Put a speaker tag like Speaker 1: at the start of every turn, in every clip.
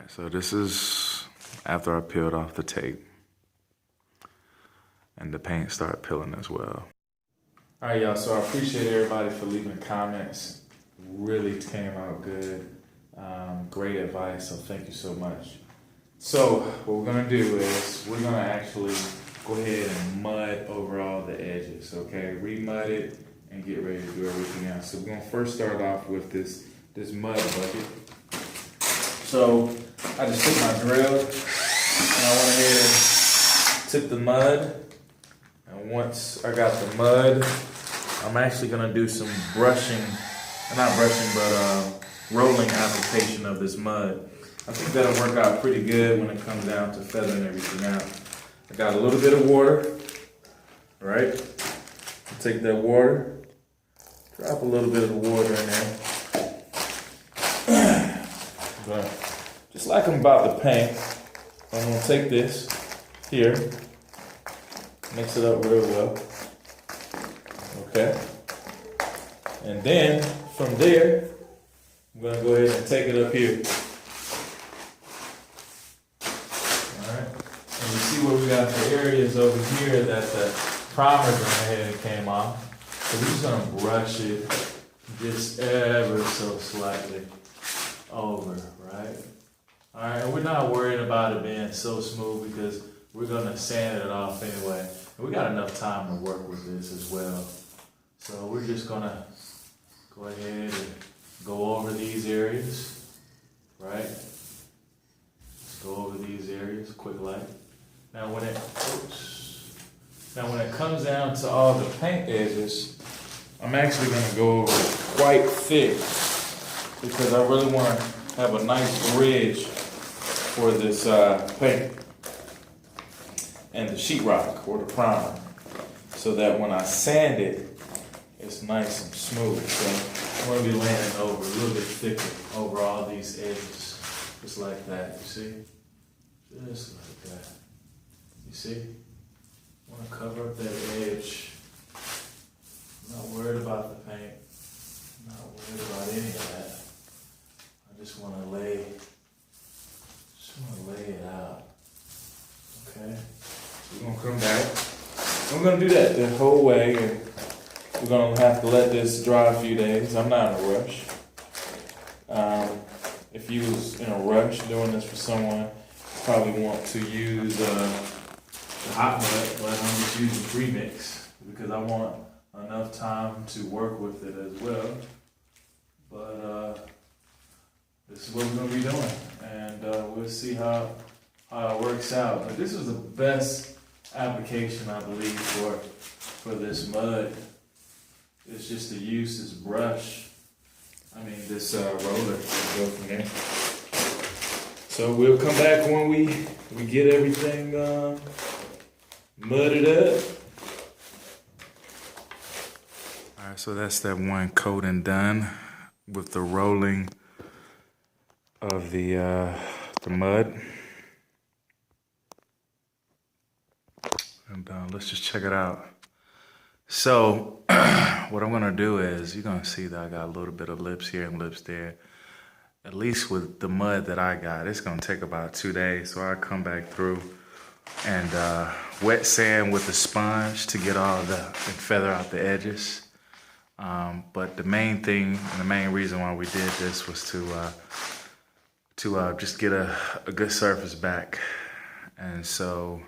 Speaker 1: So this is after I peeled off the tape and the paint started peeling as well. All right, y'all, so I appreciate everybody for leaving comments. Really came out good. Great advice, so thank you so much. So what we're gonna do is we're gonna actually go ahead and mud over all the edges, okay? Re-mud it and get ready to do everything else. So we're gonna first start off with this mud bucket. So I just took my drill and I went ahead and took the mud. And once I got the mud, I'm actually gonna do some brushing, not brushing, but rolling application of this mud. I think that'll work out pretty good when it comes down to feathering everything out. I got a little bit of water, right? Take that water, drop a little bit of water in there. But just like I'm about to paint, I'm gonna take this here, mix it up real well, okay? And then from there, I'm gonna go ahead and take it up here. All right, and you see what we got for areas over here that the primer went ahead and came off. So we're just gonna brush it just ever so slightly over, right? All right, and we're not worried about it being so smooth because we're gonna sand it off anyway. And we got enough time to work with this as well. So we're just gonna go ahead and go over these areas, right? Just go over these areas, quick light. Now when it comes down to all the paint edges, I'm actually gonna go over it quite thick because I really wanna have a nice bridge for this paint and the sheetrock or the primer, so that when I sand it, it's nice and smooth. So I'm gonna be laying it over a little bit thicker over all these edges, just like that. You see, just like that. You see, I want to cover up that edge. I'm not worried about the paint. I'm not worried about any of that. I just want to lay it out. Okay. So we're gonna come back. I'm gonna do that the whole way, and we're gonna have to let this dry a few days. I'm not in a rush. If you was in a rush doing this for someone, you probably want to use the hot mud, but I'm just using premix because I want enough time to work with it as well. But this is what we're gonna be doing, and we'll see how it works out. But this is the best application, I believe, for this mud. It's just to use this brush. I mean, this roller to go from there. So we'll come back when we get everything mudded up. All right, so that's that one coating done with the rolling of the mud. And let's just check it out. So what I'm gonna do is, you're gonna see that I got a little bit of lips here and lips there. At least with the mud that I got, it's gonna take about 2 days. So I come back through and wet sand with the sponge to get all and feather out the edges. But the main thing and the main reason why we did this was to just get a good surface back. And so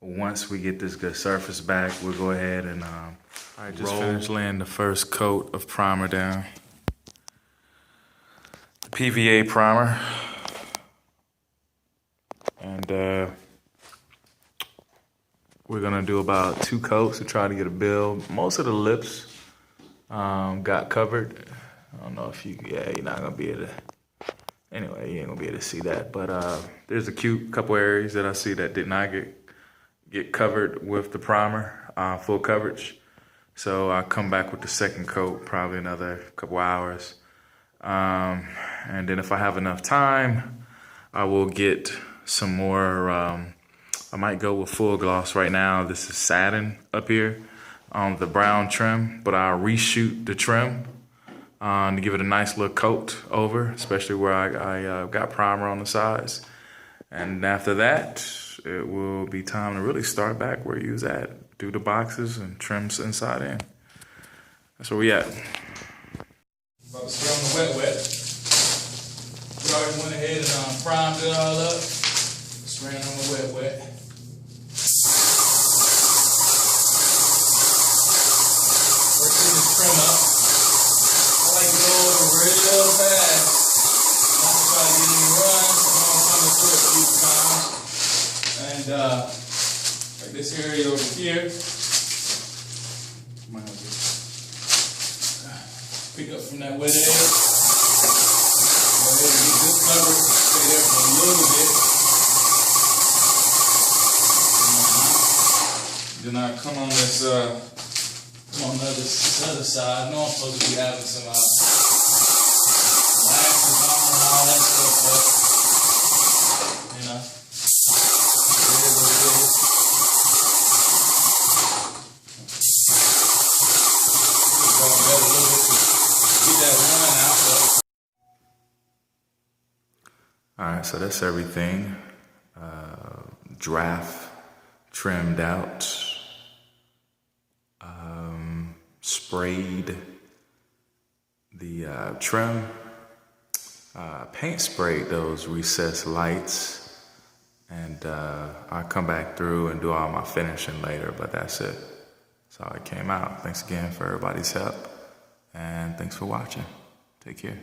Speaker 1: once we get this good surface back, we'll go ahead and I just finished laying the first coat of primer down. The PVA primer. And we're gonna do about 2 coats to try to get a build. Most of the lips got covered. I don't know if you're not gonna be able to, anyway, you ain't gonna be able to see that. But there's a cute couple areas that I see that did not get covered with the primer, full coverage. So I'll come back with the second coat, probably another couple hours. And then if I have enough time, I will get some more, I might go with full gloss right now. This is satin up here on the brown trim, but I'll reshoot the trim to give it a nice little coat over, especially where I got primer on the sides. And after that, it will be time to really start back where you was at. Do the boxes and trims inside in. That's where we at.
Speaker 2: About to spray on the wet. We already went ahead and primed it all up. Spraying on the wet. Working this trim up. I like to go over real fast. Not to try to get any runs. I'm gonna come through it a few times. And like this area over here. Might have to pick up from that wet edge. Go ahead and get this covered. Stay there for a little bit. Then I come on this, on the other side. I know I'm supposed to be having some waxes on and all that stuff, but you know, it is what it is. Just going better a little bit to get that run out.
Speaker 1: All right, so that's everything. Draft trimmed out. Sprayed the trim, paint sprayed those recessed lights, and I'll come back through and do all my finishing later, but that's it. That's how it came out. Thanks again for everybody's help, and thanks for watching. Take care.